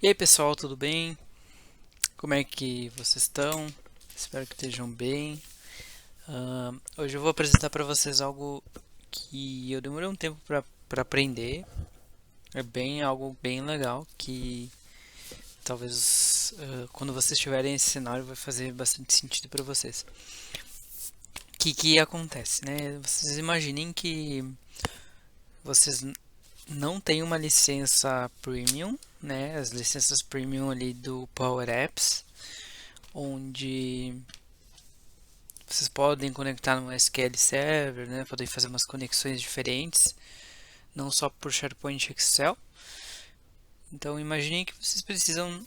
E aí pessoal, tudo bem? Como é que vocês estão? Espero que estejam bem. Hoje eu vou apresentar para vocês algo que eu demorei um tempo para aprender. É bem algo bem legal que talvez quando vocês tiverem esse cenário vai fazer bastante sentido para vocês. O que acontece, né? Vocês imaginem que vocês não têm uma licença premium, né? As licenças premium ali do Power Apps, onde vocês podem conectar no SQL Server, né? Podem fazer umas conexões diferentes, não só por SharePoint e Excel. Então imagine que vocês precisam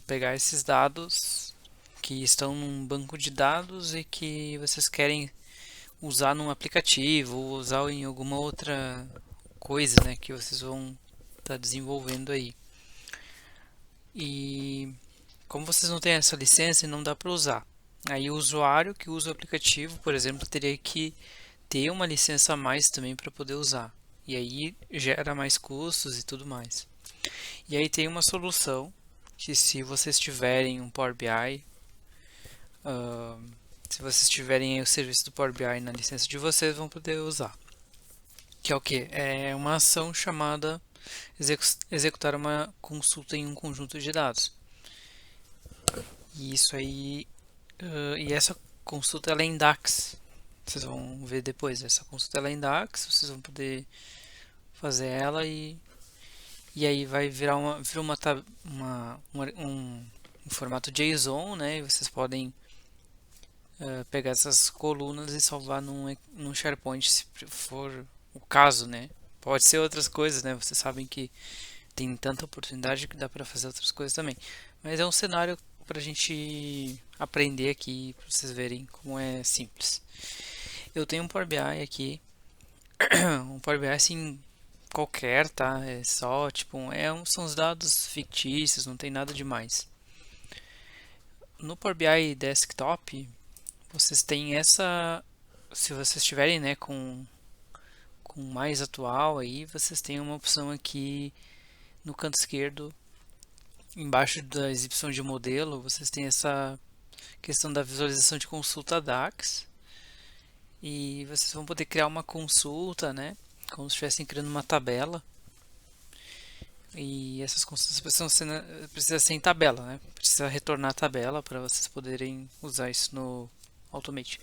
pegar esses dados que estão num banco de dados e que vocês querem usar num aplicativo ou usar em alguma outra coisa, né, que vocês vão estar desenvolvendo aí. E como vocês não têm essa licença, não dá para usar. Aí o usuário que usa o aplicativo, por exemplo, teria que ter uma licença a mais também para poder usar. E aí gera mais custos e tudo mais. E aí tem uma solução que se vocês tiverem um Power BI, se vocês tiverem o serviço do Power BI na licença de vocês, vão poder usar. Que é o que? É uma ação chamada executar uma consulta em um conjunto de dados. E isso aí, e essa consulta ela é em DAX. Vocês vão ver depois. Essa consulta ela é em DAX, vocês vão poder fazer ela e aí vai virar um formato JSON, né? E vocês podem pegar essas colunas e salvar num SharePoint se for o caso, né? Pode ser outras coisas, né? Vocês sabem que tem tanta oportunidade que dá para fazer outras coisas também. Mas é um cenário para a gente aprender aqui, para vocês verem como é simples. Eu tenho um Power BI aqui, um Power BI assim qualquer, tá? É só tipo, são os dados fictícios, não tem nada demais. No Power BI Desktop, vocês têm essa, se vocês estiverem, né, com mais atual aí, vocês têm uma opção aqui no canto esquerdo, embaixo da exibição de modelo, vocês têm essa questão da visualização de consulta DAX e vocês vão poder criar uma consulta, né, como se estivessem criando uma tabela. E essas consultas precisam ser em tabela, né? Precisa retornar a tabela para vocês poderem usar isso no Automate.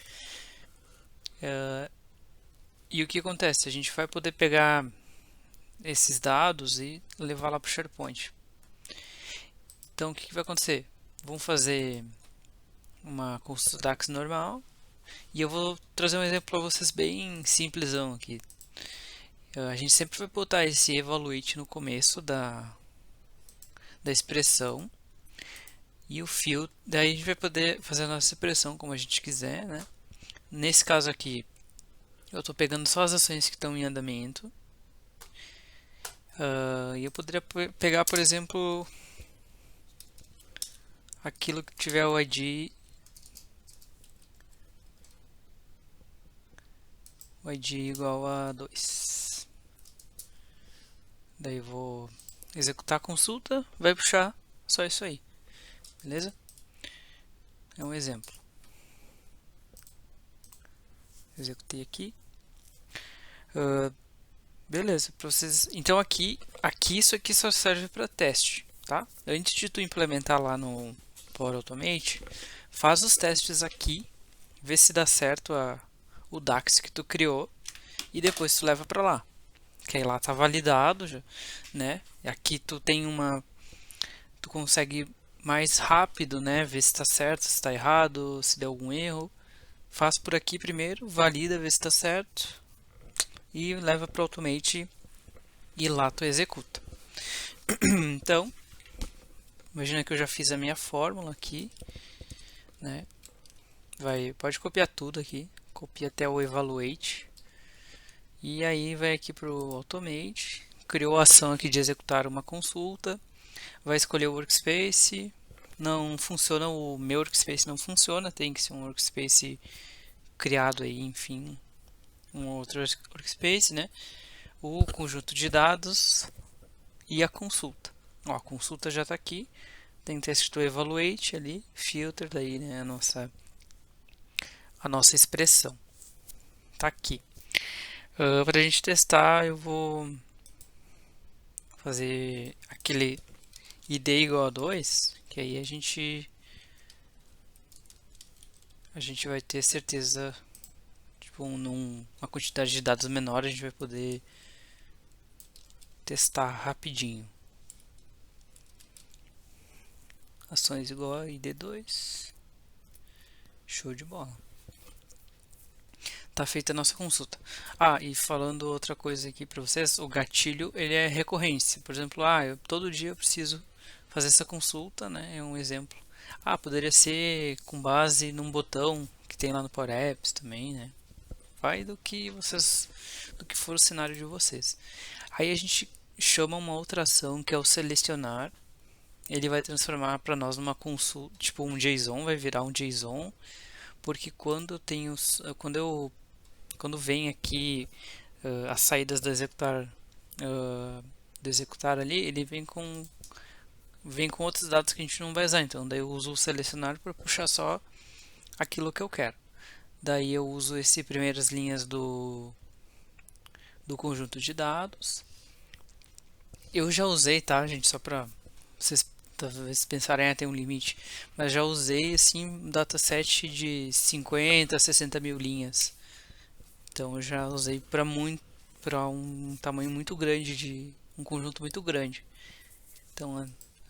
E o que acontece? A gente vai poder pegar esses dados e levar lá para o SharePoint. Então o que vai acontecer? Vamos fazer uma consulta DAX normal e eu vou trazer um exemplo para vocês bem simplesão aqui. A gente sempre vai botar esse evaluate no começo da expressão e o field, daí a gente vai poder fazer a nossa expressão como a gente quiser, né? Nesse caso aqui, eu estou pegando só as ações que estão em andamento. E eu poderia pegar, por exemplo, aquilo que tiver o ID igual a 2. Daí eu vou executar a consulta, vai puxar só isso aí, beleza? É um exemplo. Executei aqui. Beleza, para vocês. Então aqui isso aqui só serve para teste, tá? Antes de tu implementar lá no Power Automate, faz os testes aqui, vê se dá certo o DAX que tu criou e depois tu leva para lá. Que aí lá tá validado, já, né? E aqui tu consegue mais rápido, né? Ver se está certo, se está errado, se deu algum erro. Faz por aqui primeiro, valida, vê se está certo e leva para o Automate e lá tu executa. Então, imagina que eu já fiz a minha fórmula aqui, né? Pode copiar tudo aqui, copia até o evaluate e aí vai aqui para o Automate, criou a ação aqui de executar uma consulta, vai escolher o workspace, não funciona, o meu workspace não funciona, tem que ser um workspace criado aí, enfim, um outro workspace, né? O conjunto de dados e a consulta. Ó, a consulta já está aqui. Tem que ter escrito evaluate ali, filter daí, né, a nossa expressão. Tá aqui. Para a gente testar, eu vou fazer aquele id igual a 2, que aí a gente vai ter certeza, tipo, numa quantidade de dados menor, a gente vai poder testar rapidinho. Ações igual a id2. Show de bola. Tá feita a nossa consulta. Ah, e falando outra coisa aqui para vocês, o gatilho ele é recorrência. Por exemplo, todo dia eu preciso fazer essa consulta, né? É um exemplo. Ah, poderia ser com base num botão que tem lá no Power Apps também, né? Vai do que for o cenário de vocês. Aí a gente chama uma outra ação que é o selecionar. Ele vai transformar para nós numa consulta, tipo um JSON, vai virar um JSON, porque quando vem aqui as saídas do executar ali, ele vem com outros dados que a gente não vai usar. Então daí eu uso o selecionar para puxar só aquilo que eu quero. Daí eu uso esse primeiras linhas do conjunto de dados. Eu já usei, tá, gente, só para vocês talvez pensarem, tem um limite, mas já usei assim um dataset de 50 a 60 mil linhas. Então eu já usei para um tamanho muito grande, de um conjunto muito grande. Então a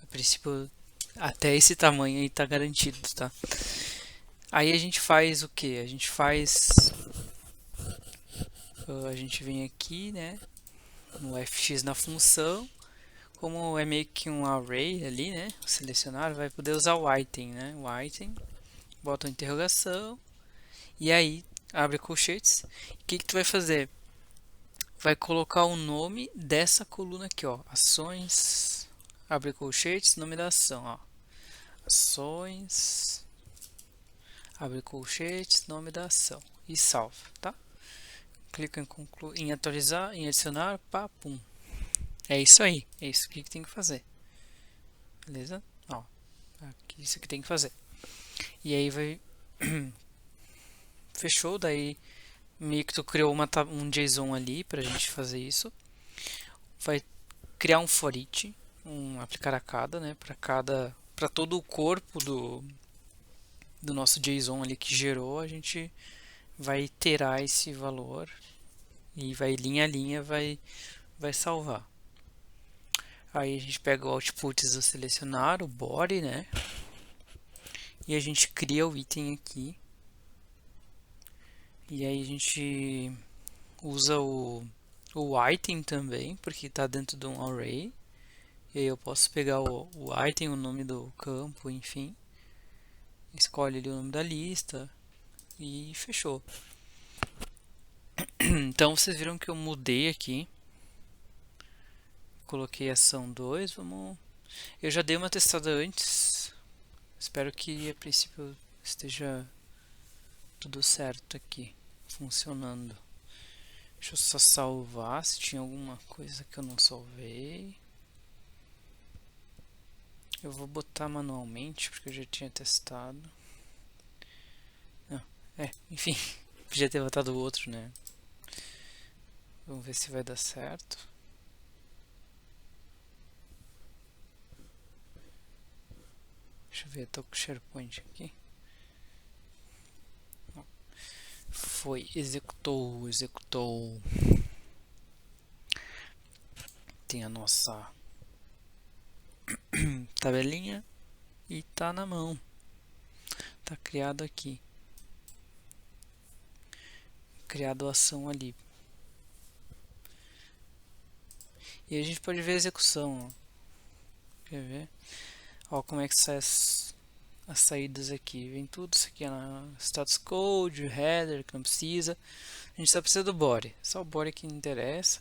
princípio até esse tamanho aí tá garantido, tá? Aí a gente faz o que? A gente vem aqui, né, no fx na função, como é meio que um array ali, né, selecionar, vai poder usar o item, né, o item, bota uma interrogação, e aí abre colchetes. O que tu vai fazer? Vai colocar o nome dessa coluna aqui, ó, ações, abre colchetes, nome da ação, ó, ações, abre colchetes, nome da ação, e salva, tá? Clica em atualizar, em adicionar, pá, pum. É isso aí, é isso que tem que fazer. Beleza? Ó, aqui, isso que tem que fazer. E aí vai fechou, daí meio que tu criou um JSON ali pra gente fazer isso. Vai criar um for each, aplicar a cada, né, para todo o corpo do nosso JSON ali que gerou, a gente vai iterar esse valor e vai linha a linha vai salvar. Aí a gente pega o output do selecionar, o body, né? E a gente cria o item aqui. E aí a gente usa o item também, porque está dentro de um array. E aí eu posso pegar o item, o nome do campo, enfim. Escolhe ali o nome da lista e fechou. Então vocês viram que eu mudei aqui. Coloquei ação 2, vamos... Eu já dei uma testada antes. Espero que a princípio esteja tudo certo aqui, funcionando. Deixa eu só salvar se tinha alguma coisa que eu não salvei. Eu vou botar manualmente porque eu já tinha testado. Não, enfim, podia ter botado o outro, né? Vamos ver se vai dar certo. Deixa eu ver, tô com o SharePoint aqui. Foi, executou. Tem a nossa tabelinha e tá na mão. Tá criado aqui. Criado a ação ali. E a gente pode ver a execução. Ó. Quer ver? Ó, como é que sai as saídas aqui. Vem tudo isso aqui na status code, header, que não precisa. A gente só precisa do body. Só o body que interessa.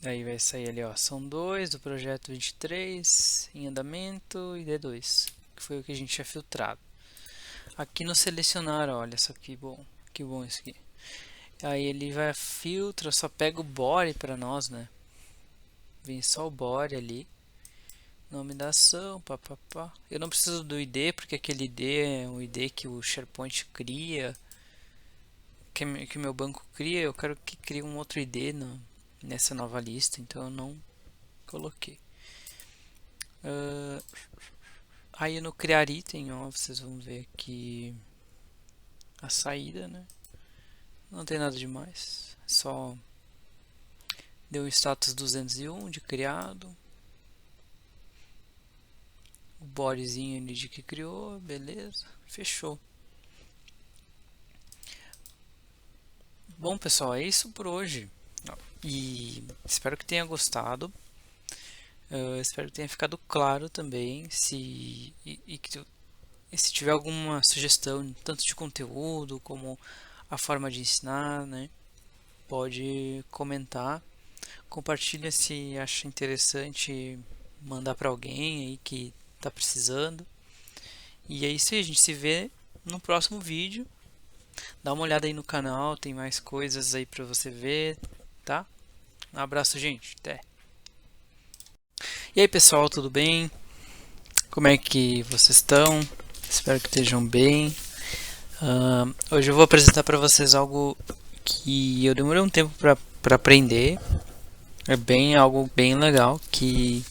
Aí vai sair ali, ó, ação 2 do projeto 23, em andamento e D2, que foi o que a gente tinha filtrado. Aqui no selecionar, olha só que bom isso aqui. Aí ele vai filtra, só pega o body para nós, né? vem só o body ali, nome da ação, papapá. Eu não preciso do ID, porque aquele ID é um ID que o SharePoint cria, que o meu banco cria. Eu quero que crie um outro ID nessa nova lista, então eu não coloquei. Aí no criar item, ó, vocês vão ver aqui a saída, né? Não tem nada demais, só deu o status 201 de criado, o bodyzinho ali de que criou, beleza, fechou. Bom pessoal, é isso por hoje e espero que tenha gostado. Espero que tenha ficado claro também. Se tiver alguma sugestão, tanto de conteúdo como a forma de ensinar, né, pode comentar. Compartilha se acha interessante, mandar para alguém aí que está precisando. E é isso aí, a gente se vê no próximo vídeo. Dá uma olhada aí no canal, tem mais coisas aí para você ver, tá? Um abraço, gente. Até. E aí, pessoal, tudo bem? Como é que vocês estão? Espero que estejam bem. Hoje eu vou apresentar para vocês algo que eu demorei um tempo para aprender. É algo bem legal que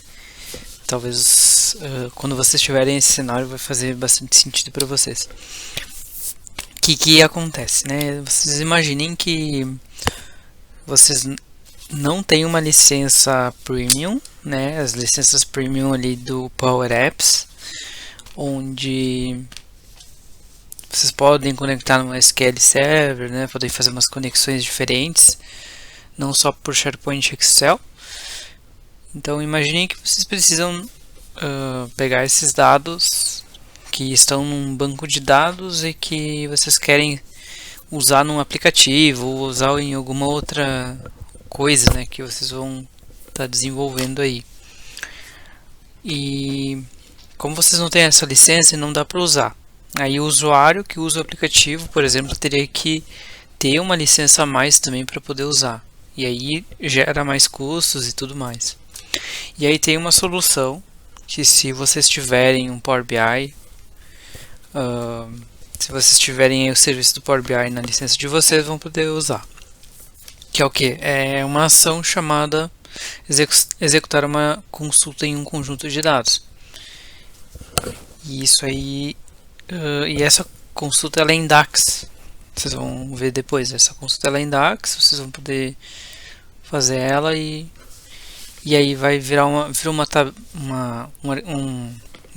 talvez quando vocês tiverem esse cenário vai fazer bastante sentido para vocês. O que acontece, né? Vocês imaginem que vocês não têm uma licença premium, né? As licenças premium ali do Power Apps, onde vocês podem conectar no SQL Server, né? Podem fazer umas conexões diferentes, não só por SharePoint e Excel. Então imaginem que vocês precisam pegar esses dados que estão num banco de dados e que vocês querem usar num aplicativo ou usar em alguma outra coisa, né, que vocês vão estar desenvolvendo aí. E como vocês não têm essa licença, não dá para usar. Aí o usuário que usa o aplicativo, por exemplo, teria que ter uma licença a mais também para poder usar. E aí gera mais custos e tudo mais. E aí tem uma solução que, se vocês tiverem um Power BI, se vocês tiverem o serviço do Power BI na licença de vocês, vão poder usar. Que é o que? É uma ação chamada executar uma consulta em um conjunto de dados. E isso aí, e essa consulta ela é em DAX. Vocês vão ver depois. Essa consulta ela é em DAX, vocês vão poder fazer ela e aí vai virar um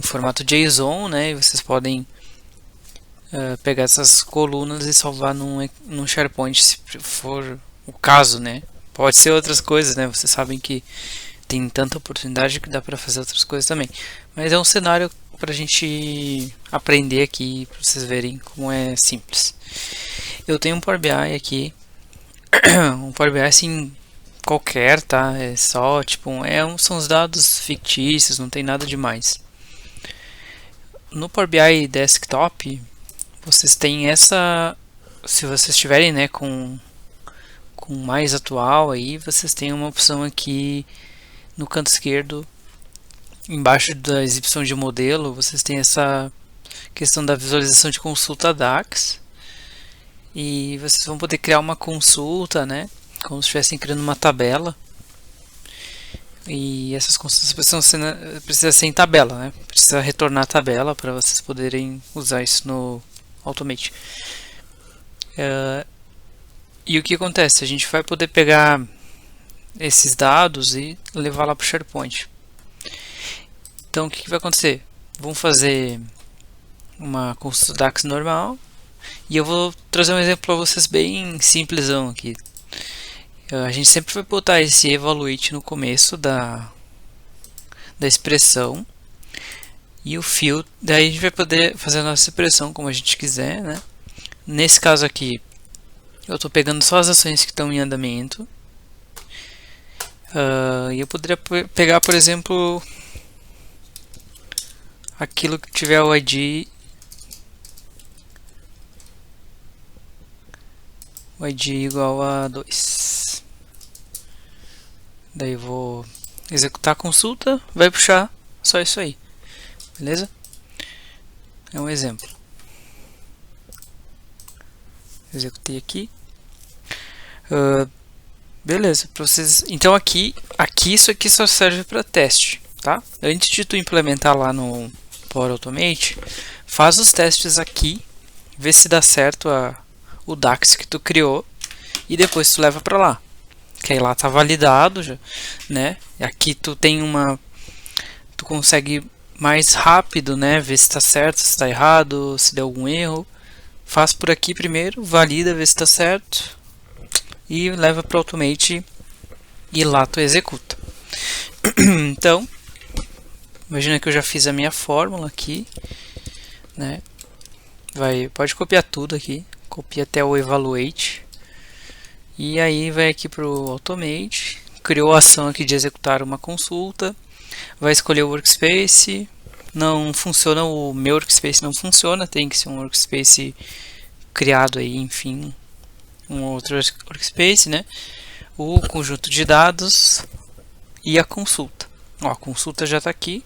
formato JSON, né? E vocês podem pegar essas colunas e salvar num SharePoint, se for o caso, né? Pode ser outras coisas, né? Vocês sabem que tem tanta oportunidade que dá para fazer outras coisas também. Mas é um cenário para a gente aprender aqui, para vocês verem como é simples. Eu tenho um Power BI aqui, um Power BI assim qualquer, tá? É só tipo, são os dados fictícios, não tem nada demais. No Power BI Desktop, vocês têm essa, se vocês estiverem, né, com mais atual aí, vocês têm uma opção aqui no canto esquerdo, embaixo da exibição de modelo, vocês têm essa questão da visualização de consulta DAX, e vocês vão poder criar uma consulta, né, como se estivessem criando uma tabela. E essas consultas precisam ser em tabela, né? Precisa retornar a tabela para vocês poderem usar isso no Automate. E o que acontece? A gente vai poder pegar esses dados e levar lá para o SharePoint. Então o que vai acontecer? Vamos fazer uma consulta DAX normal e eu vou trazer um exemplo para vocês bem simplesão aqui. A gente sempre vai botar esse evaluate no começo da expressão e o field, daí a gente vai poder fazer a nossa expressão como a gente quiser, né? Nesse caso aqui, eu estou pegando só as ações que estão em andamento. E eu poderia pegar, por exemplo, aquilo que tiver o ID igual a 2. Daí eu vou executar a consulta, vai puxar só isso aí, beleza? É um exemplo. Executei aqui. Beleza, para vocês. Então aqui isso aqui só serve para teste, tá? Antes de tu implementar lá no Power Automate, faz os testes aqui, vê se dá certo o DAX que tu criou e depois tu leva para lá. Que aí lá tá validado já, né? Aqui tu tem tu consegue mais rápido, né? Ver se está certo, se está errado, se deu algum erro. Faz por aqui primeiro, valida, vê se está certo e leva para o Automate e lá tu executa. Então, imagina que eu já fiz a minha fórmula aqui, né? Pode copiar tudo aqui, copia até o Evaluate e aí vai aqui para o Automate, criou a ação aqui de executar uma consulta, vai escolher o Workspace. Não funciona, o meu workspace não funciona, tem que ser um workspace criado aí, enfim, um outro workspace, né? O conjunto de dados e a consulta. Ó, a consulta já está aqui,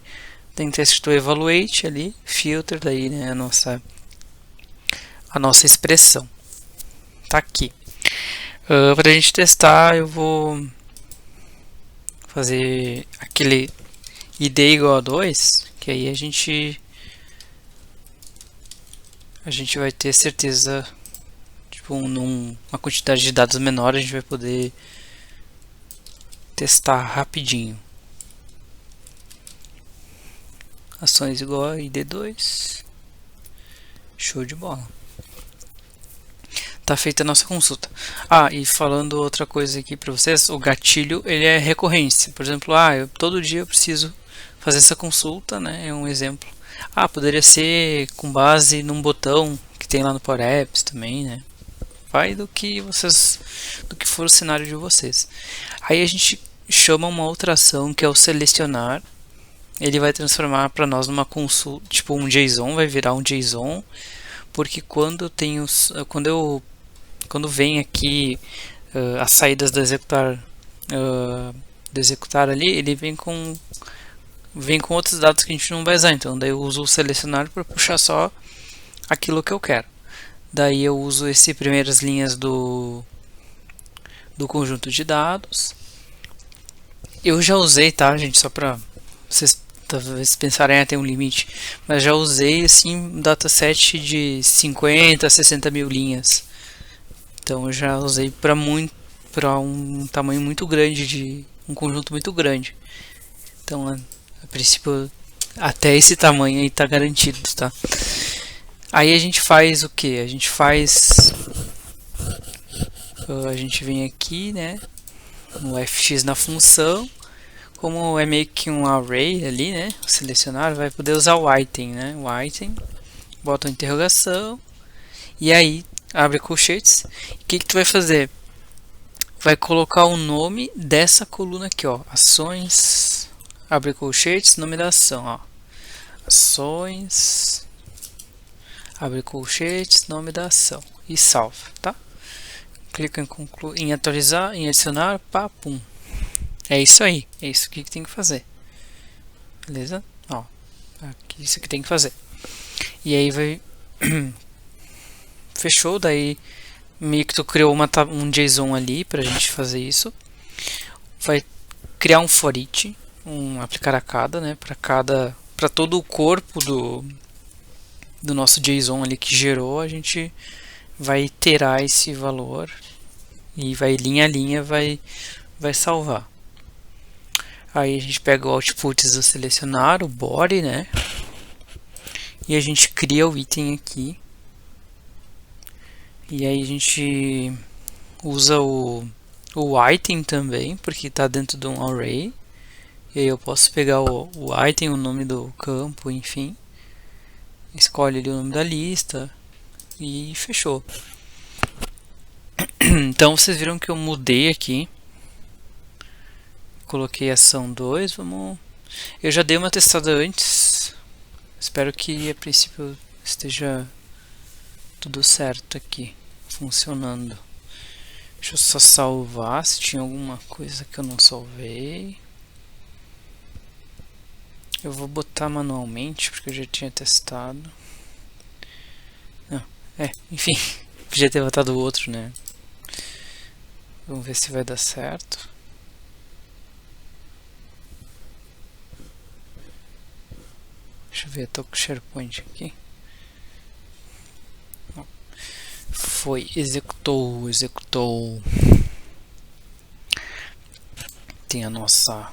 tem que ter escrito evaluate ali, filter daí, né? A nossa expressão tá aqui. Para a gente testar, eu vou fazer aquele id igual a 2, que aí a gente vai ter certeza, tipo, numa quantidade de dados menor a gente vai poder testar rapidinho. Ações igual a id2, show de bola. Tá feita a nossa consulta. E falando outra coisa aqui para vocês, o gatilho ele é recorrência. Por exemplo, todo dia eu preciso fazer essa consulta, né? É um exemplo. Poderia ser com base num botão que tem lá no Power Apps também, né? Vai do que for o cenário de vocês. Aí a gente chama uma outra ação que é o selecionar. Ele vai transformar para nós numa consulta, tipo um JSON, vai virar um JSON, porque quando vem aqui as saídas do executar ali, ele vem com outros dados que a gente não vai usar. Então daí eu uso o selecionar para puxar só aquilo que eu quero. Daí eu uso essas primeiras linhas do conjunto de dados. Eu já usei, tá, gente, só para vocês talvez pensarem, tem um limite, mas já usei assim um dataset de 50 a 60 mil linhas. Então eu já usei para um tamanho muito grande, de um conjunto muito grande. Então a princípio até esse tamanho aí está garantido, tá? Aí a gente faz o que? A gente vem aqui, né, no fx na função, como é meio que um array ali, né, selecionar, vai poder usar o item, né, o item, bota uma interrogação, e aí abre colchetes. O que tu vai fazer? Vai colocar o nome dessa coluna aqui, ó, ações, abre colchetes, nome da ação, ó, ações, abre colchetes, nome da ação e salva, tá? Clica em atualizar, em adicionar, pum. É isso aí, é isso que tem que fazer, beleza? Ó, isso que tem que fazer. E aí vai fechou, daí meio que tu criou um JSON ali pra gente fazer isso. Vai criar um for each, aplicar a cada, né, para todo o corpo do nosso JSON ali que gerou, a gente vai iterar esse valor e vai linha a linha vai salvar. Aí a gente pega o output do selecionar, o body, né, e a gente cria o item aqui. E aí a gente usa o item também, porque está dentro de um array. E aí eu posso pegar o item, o nome do campo, enfim. Escolhe ali o nome da lista e fechou. Então vocês viram que eu mudei aqui. Coloquei ação 2, eu já dei uma testada antes. Espero que a princípio esteja tudo certo aqui, funcionando. Deixa eu só salvar se tinha alguma coisa que eu não salvei. Eu vou botar manualmente porque eu já tinha testado. Não, enfim, podia ter botado o outro, né? Vamos ver se vai dar certo. Deixa eu ver, eu tô com o SharePoint aqui. Foi, executou. Tem a nossa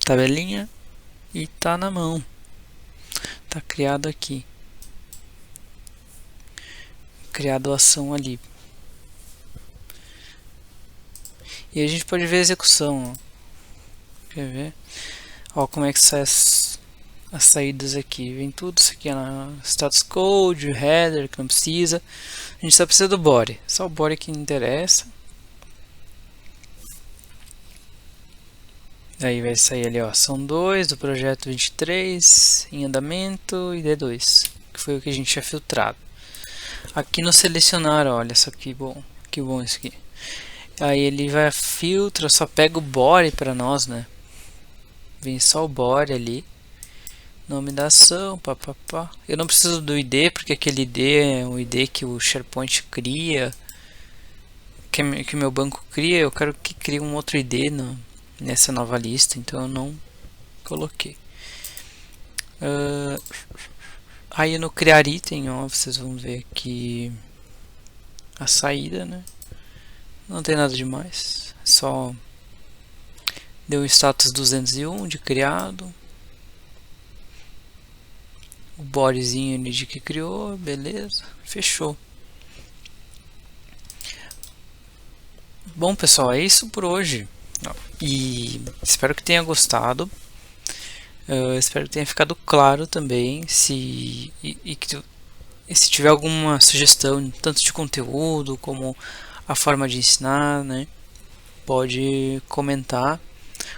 tabelinha e tá na mão. Tá criado aqui. Criado a ação ali. E a gente pode ver a execução. Ó. Quer ver? Ó, como é que sai as saídas aqui. Vem tudo isso aqui na status code, header, que não precisa. A gente só precisa do body. Só o body que interessa. Aí vai sair ali, ó, ação 2 do projeto 23, em andamento, e D2, que foi o que a gente tinha filtrado. Aqui no selecionar, olha só que bom isso aqui. Aí ele vai filtra, só pega o body para nós, né? Vem só o body ali. Nome da ação, papapá. Eu não preciso do ID, porque aquele ID é um ID que o SharePoint cria, que o meu banco cria. Eu quero que crie um outro ID nessa nova lista, então eu não coloquei. Aí no criar item, ó, vocês vão ver aqui a saída, né? Não tem nada demais, só deu o status 201 de criado, o bodyzinho ali de que criou, beleza, fechou. Bom pessoal, é isso por hoje e espero que tenha gostado. Espero que tenha ficado claro também. Se tiver alguma sugestão, tanto de conteúdo como a forma de ensinar, né, pode comentar.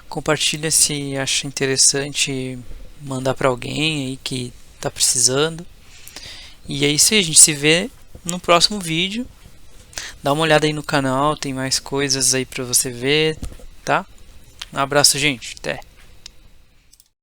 Compartilha se acha interessante, mandar para alguém aí que está precisando. E é isso aí, a gente se vê no próximo vídeo. Dá uma olhada aí no canal, tem mais coisas aí para você ver, tá? Um abraço, gente, até!